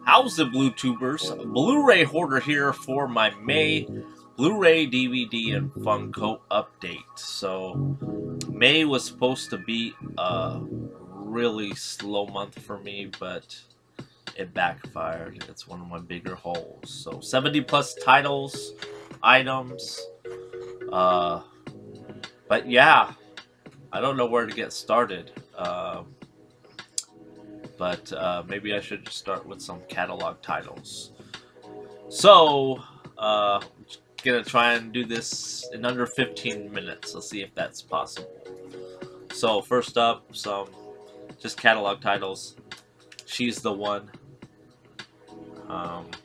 How's the Blue Tubers? Blu-ray hoarder here for my May Blu-ray, DVD, and Funko update. So May was supposed to be a really slow month for me, but it backfired. It's one of my bigger holes. So 70 plus titles, items. Uh, but yeah, I don't know where to get started. But maybe I should just start with some catalog titles. So, gonna try and do this in under 15 minutes. Let's see if that's possible. So, first up, some just catalog titles. She's the One,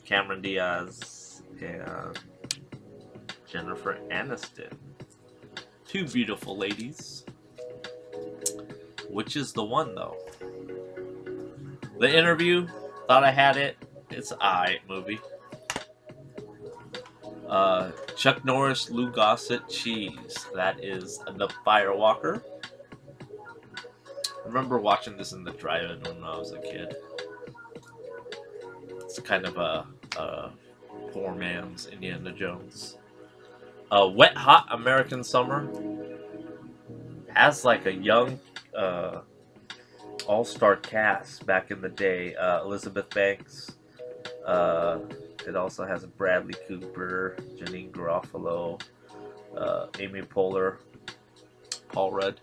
Cameron Diaz, and Jennifer Aniston. Two beautiful ladies. Which is the one, though? The Interview, thought I had it. It's an alright movie. Chuck Norris, Lou Gossett, Cheese. That is The Firewalker. I remember watching this in the drive-in when I was a kid. It's kind of a poor man's Indiana Jones. Wet Hot American Summer has like a young all-star cast back in the day. Elizabeth Banks. It also has Bradley Cooper, Janine Garofalo, Amy Poehler, Paul Rudd.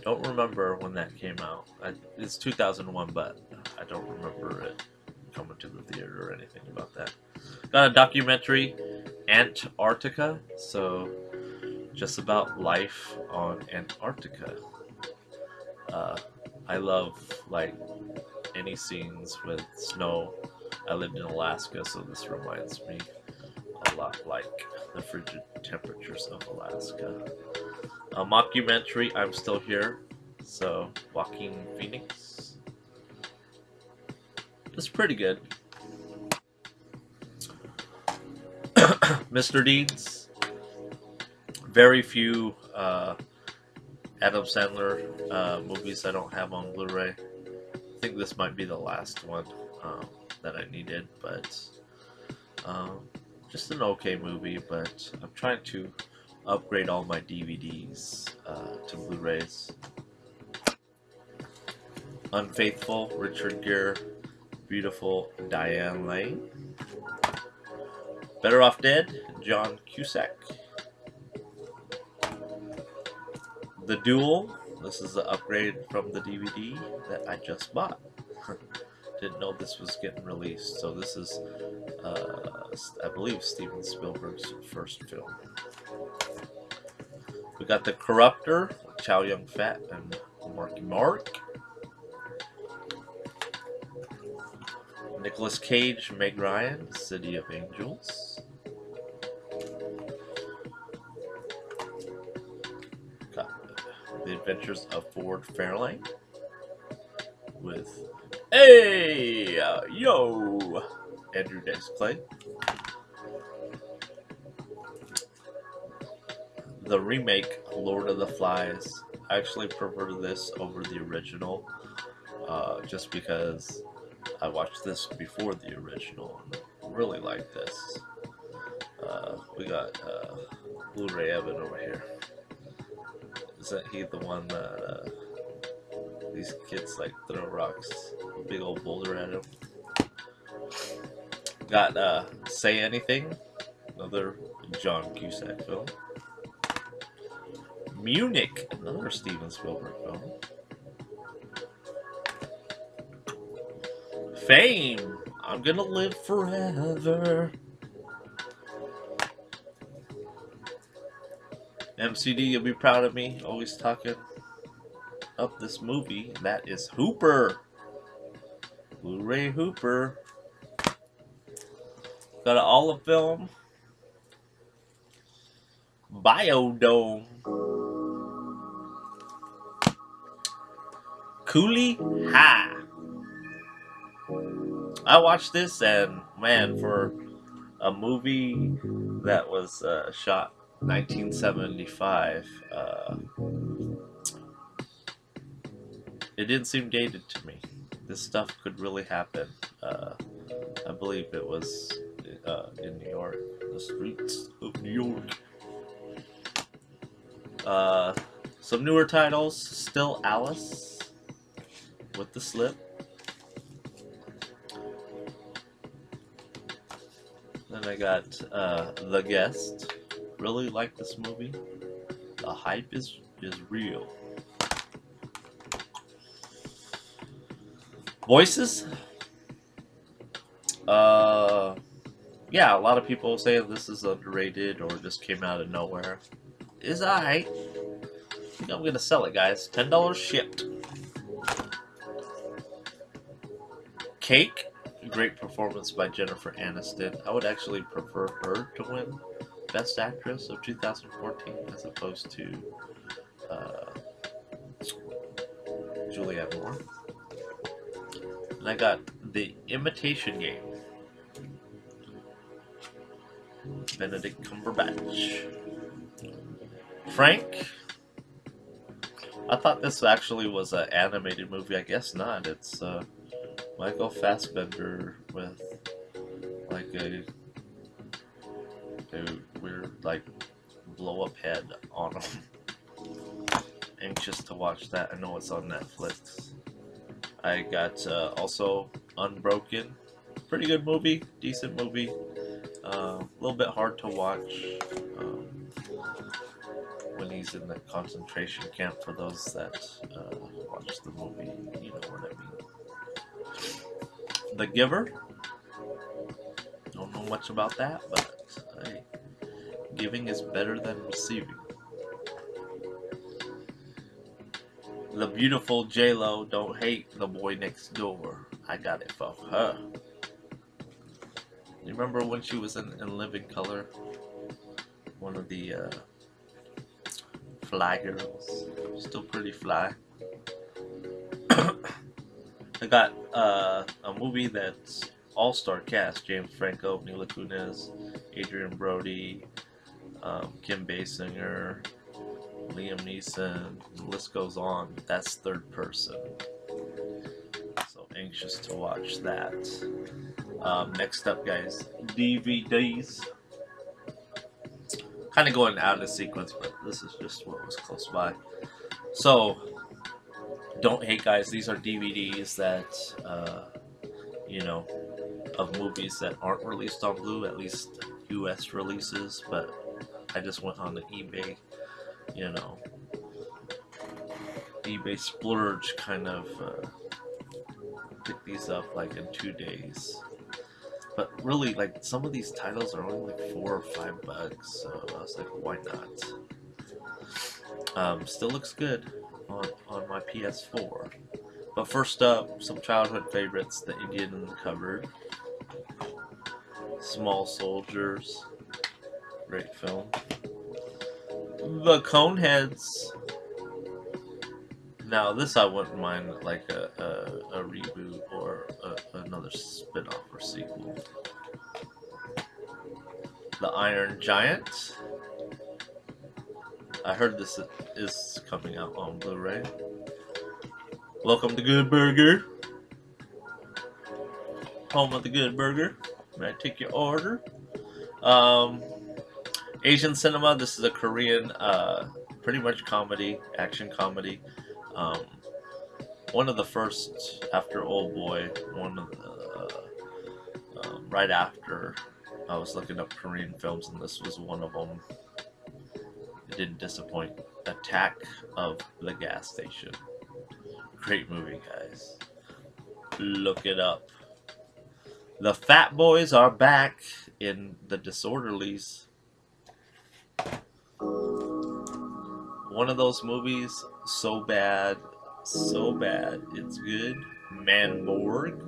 Don't remember when that came out. It's 2001, but I don't remember it coming to the theater or anything about that. Got a documentary, Antarctica, so just about life on Antarctica. I love like any scenes with snow. I lived in Alaska, so this reminds me a lot like the frigid temperatures of Alaska. A mockumentary, I'm Still Here, so Joaquin Phoenix. It's pretty good. Mr. Deeds. Very few Adam Sandler movies I don't have on Blu-ray. I think this might be the last one that I needed, but just an okay movie. But I'm trying to upgrade all my DVDs to Blu-rays. Unfaithful, Richard Gere, Beautiful, Diane Lane. Better Off Dead, John Cusack. The Duel, this is the upgrade from the DVD that I just bought. Didn't know this was getting released. So this is, I believe, Steven Spielberg's first film. We got The Corruptor, Chow Yun-fat and Marky Mark. Nicolas Cage, Meg Ryan, City of Angels. Got The Adventures of Ford Fairlane with yo, Andrew Dice Clay. The remake, Lord of the Flies. I actually prefer this over the original, just because I watched this before the original and really like this. We got Blu-ray Evan over here. Isn't he the one that these kids like throw rocks, a big old boulder at him? Got Say Anything, another John Cusack film. Munich, another Steven Spielberg film. Fame, I'm Gonna Live Forever. MCD, you'll be proud of me, always talking up this movie. That is Hooper. Blu-ray Hooper. Got an olive film. Biodome. Cooley High. I watched this, and man, for a movie that was shot 1975, it didn't seem dated to me. this stuff could really happen. I believe it was in New York, the streets of New York. Some newer titles, Still Alice with the slip. Then I got The Guest. Really like this movie. The hype is real. Voices. Yeah, a lot of people say this is underrated or just came out of nowhere. It's alright. I think I'm gonna sell it, guys. $10 shipped. Cake. Great performance by Jennifer Aniston. I would actually prefer her to win Best Actress of 2014 as opposed to Julianne Moore. And I got The Imitation Game. Benedict Cumberbatch. Frank. I thought this actually was an animated movie. I guess not. It's Michael Fassbender with like a weird like blow up head on him. Anxious to watch that. I know it's on Netflix. I got also Unbroken. Pretty good movie, decent movie. A little bit hard to watch when he's in the concentration camp. For those that watch the movie, you know what I mean. The Giver. Don't know much about that, but hey, giving is better than receiving. The Beautiful J-Lo. Don't hate the boy next door. I got it for her. You remember when she was in Living Color? One of the fly girls. Still pretty fly. I got a movie that's all-star cast. James Franco, Mila Kunis, Adrian Brody, Kim Basinger, Liam Neeson. The list goes on. That's third person. So anxious to watch that. Next up, guys, DVDs. Kind of going out of sequence, but this is just what was close by. So, don't hate, guys. These are DVDs that, you know, of movies that aren't released on Blu, at least US releases. But I just went on the eBay, you know, eBay splurge kind of pick these up like in 2 days. But really, like, some of these titles are only like $4 or $5, so I was like, why not? Still looks good on my PS4. But first up, some childhood favorites: The Indian in the Cupboard, Small Soldiers, great film. The Coneheads. Now this I wouldn't mind, like a reboot or another spin-off or sequel. The Iron Giant. I heard this is coming out on Blu-ray. Welcome to Good Burger. Home of the Good Burger. May I take your order? Asian cinema. This is a Korean, pretty much comedy, action comedy. One of the first after Old Boy. One of the right after I was looking up Korean films, and this was one of them. It didn't disappoint. Attack of the Gas Station. Great movie, guys. Look it up. The Fat Boys are back in The Disorderlies. One of those movies, so bad, it's good. Manborg.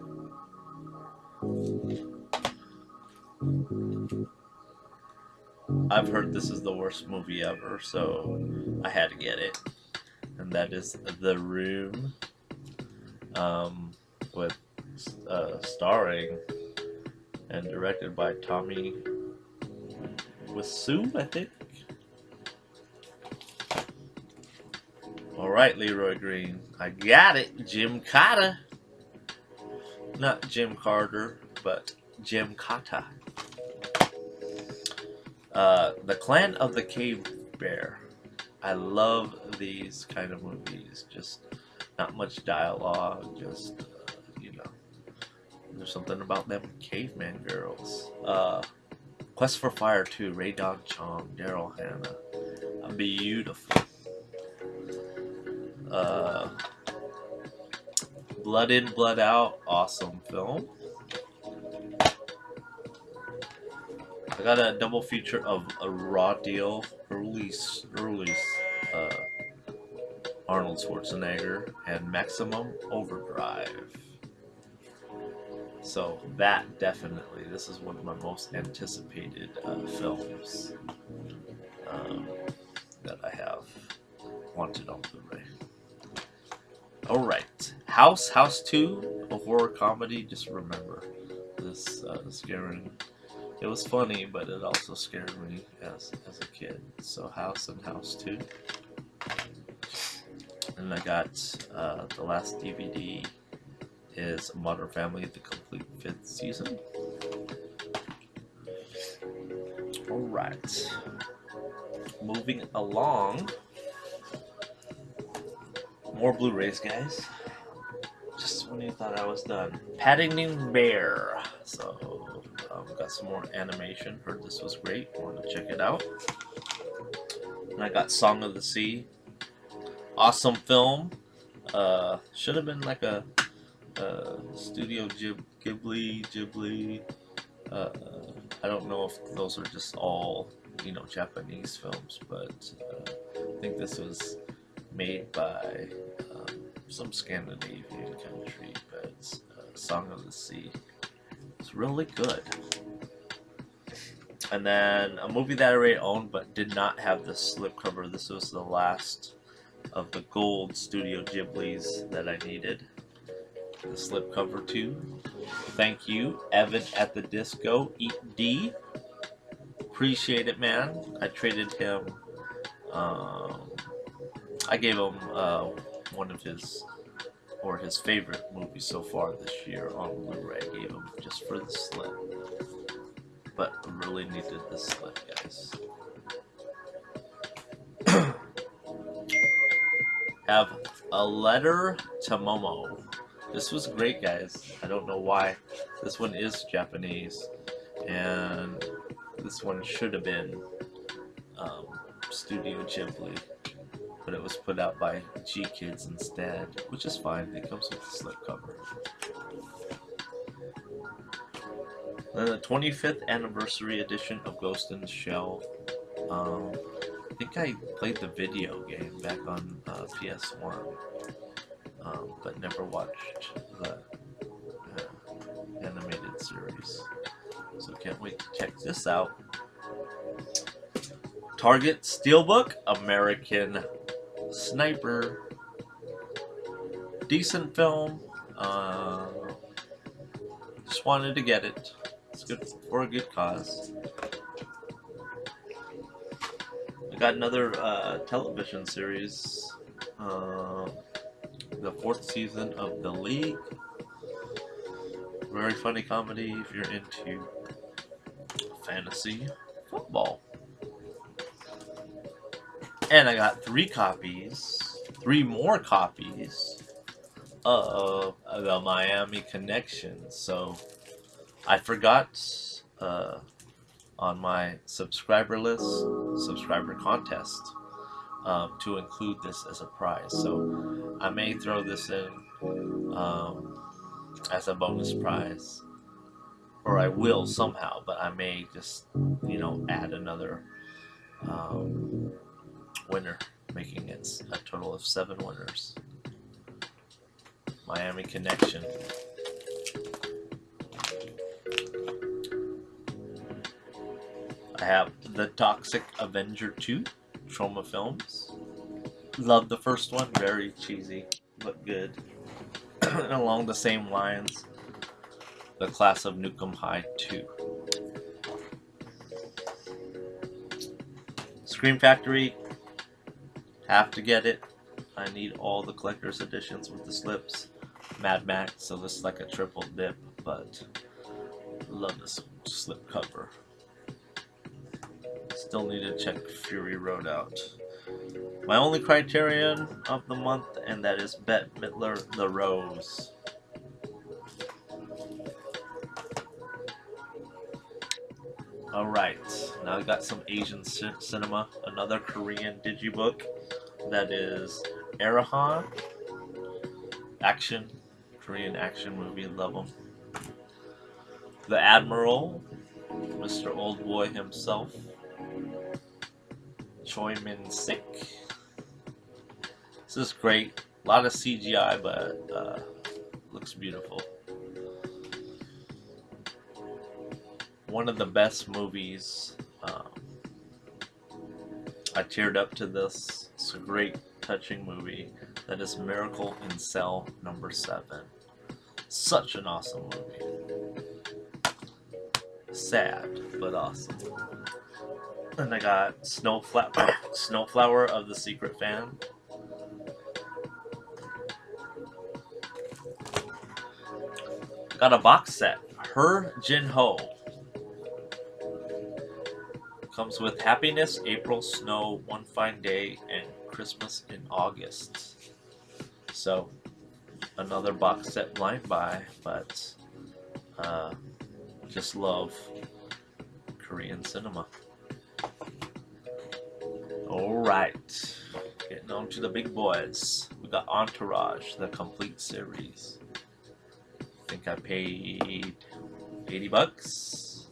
I've heard this is the worst movie ever, so I had to get it. And that is The Room, with starring and directed by Tommy Wiseau, I think. Alright, Leroy Green. I got it. Jim Cotta. Not Jim Carter, but Jim Kata. The Clan of the Cave Bear. I love these kind of movies. Just not much dialogue. Just you know, there's something about them caveman girls. Quest for Fire 2. Ray Dog Chong, Daryl Hannah. Beautiful. Blood In, Blood Out. Awesome film. I got a double feature of a Raw Deal, early Arnold Schwarzenegger, and Maximum Overdrive. So that definitely, this is one of my most anticipated films that I have wanted on Blu-ray. Alright, House 2, a horror comedy. Just remember this scaring. It was funny, but it also scared me as a kid. So House and House 2. And I got the last DVD is Modern Family, the complete 5th season. Alright. Moving along. More Blu-rays, guys. Just when you thought I was done. Paddington Bear. So, got some more animation. Heard this was great. Want to check it out. And I got Song of the Sea. Awesome film. Should have been like a Studio Ghibli. I don't know if those are just all, you know, Japanese films, but I think this was made by some Scandinavian country, but Song of the Sea. It's really good. And then a movie that I already owned but did not have the slipcover. This was the last of the gold Studio Ghiblis that I needed the slipcover to. Thank you, Evan at the Disco, Eat D. Appreciate it, man. I traded him. I gave him one of his favorite movies so far this year on Blu-ray. I gave him just for the slip, but really needed the slip, guys. Have A Letter to Momo. This was great, guys. I don't know why. This one is Japanese, and this one should have been Studio Ghibli, but it was put out by G Kids instead, which is fine. It comes with the slipcover. Then the 25th anniversary edition of Ghost in the Shell. I think I played the video game back on PS1, but never watched the animated series. So can't wait to check this out. Target Steelbook, American Sniper. Decent film. Just wanted to get it. It's good for a good cause. I got another television series. The 4th season of The League. Very funny comedy if you're into fantasy football. And I got 3 more copies of the Miami Connection. So I forgot on my subscriber contest to include this as a prize. So I may throw this in as a bonus prize, or I will somehow, but I may just, you know, add another winner, making it a total of 7 winners. Miami Connection. I have The Toxic Avenger 2, Trauma Films. Love the first one, very cheesy, but good. Along the same lines, The Class of Nukem High 2. Scream Factory, have to get it. I need all the collector's editions with the slips. Mad Max, so this is like a triple dip, but love this slip cover. Still need to check Fury Road out. My only criterion of the month, and that is Bette Midler, The Rose. Alright, now I got some Asian cinema, another Korean digibook, that is Arahan, action, Korean action movie, love them. The Admiral, Mr. Oldboy himself, Choi Min-sik. This is great, a lot of CGI, but looks beautiful. One of the best movies. I teared up to this. It's a great, touching movie. That is Miracle in Cell number 7. Such an awesome movie. Sad, but awesome. And I got Snowflower of the Secret Fan. Got a box set. Her Jin Ho. Comes with Happiness, April, Snow, One Fine Day, and Christmas in August. So, another box set blind buy, but just love Korean cinema. Alright, getting on to the big boys. We got Entourage, the complete series. I think I paid 80 bucks,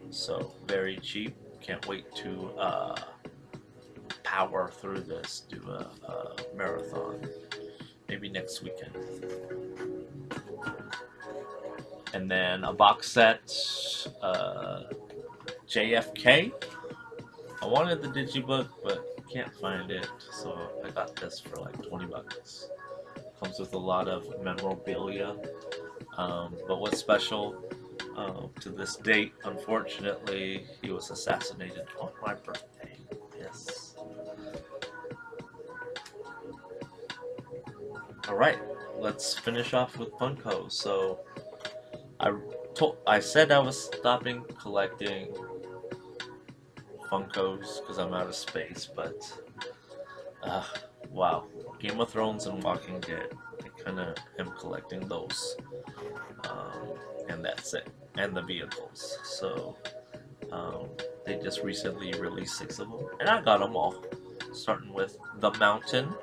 so very cheap. Can't wait to power through this, do a marathon, maybe next weekend. And then a box set, JFK. I wanted the digibook, but can't find it, so I got this for like 20 bucks. Comes with a lot of memorabilia, but what's special, to this date, unfortunately, he was assassinated on my birthday. Yes. Alright, let's finish off with Funko. So, I said I was stopping collecting Funkos because I'm out of space, but wow, Game of Thrones and Walking Dead, I kind of am collecting those, and that's it, and the vehicles. So they just recently released 6 of them, and I got them all, starting with the Mountain,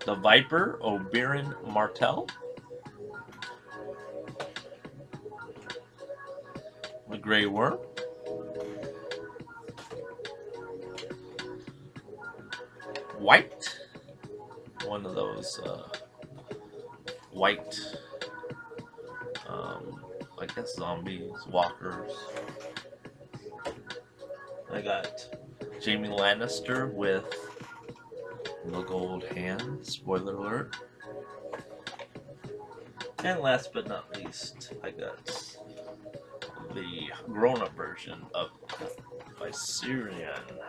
the Viper, Oberyn Martell, the Grey Worm, White, one of those white, I guess zombies, walkers. I got Jaime Lannister with the gold hand, spoiler alert. And last but not least, I got the grown-up version of Viserion.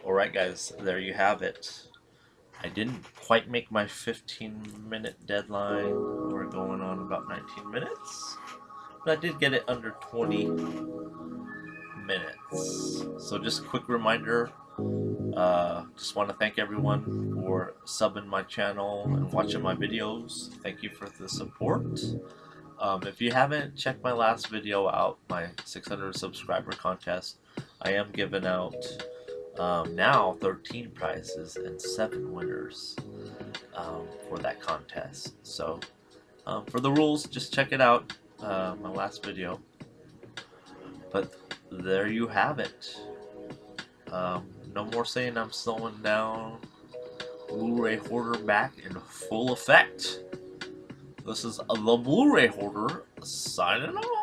Alright guys, there you have it. I didn't quite make my 15-minute deadline. We're going on about 19 minutes. But I did get it under 20 minutes. So just a quick reminder, just want to thank everyone for subbing my channel and watching my videos. Thank you for the support. If you haven't checked my last video out, my 600 subscriber contest, I am giving out now 13 prizes and 7 winners for that contest. So for the rules, just check it out, my last video. But there you have it. No more saying I'm slowing down. Blu-ray Hoarder back in full effect. This is the Blu-ray Hoarder signing off.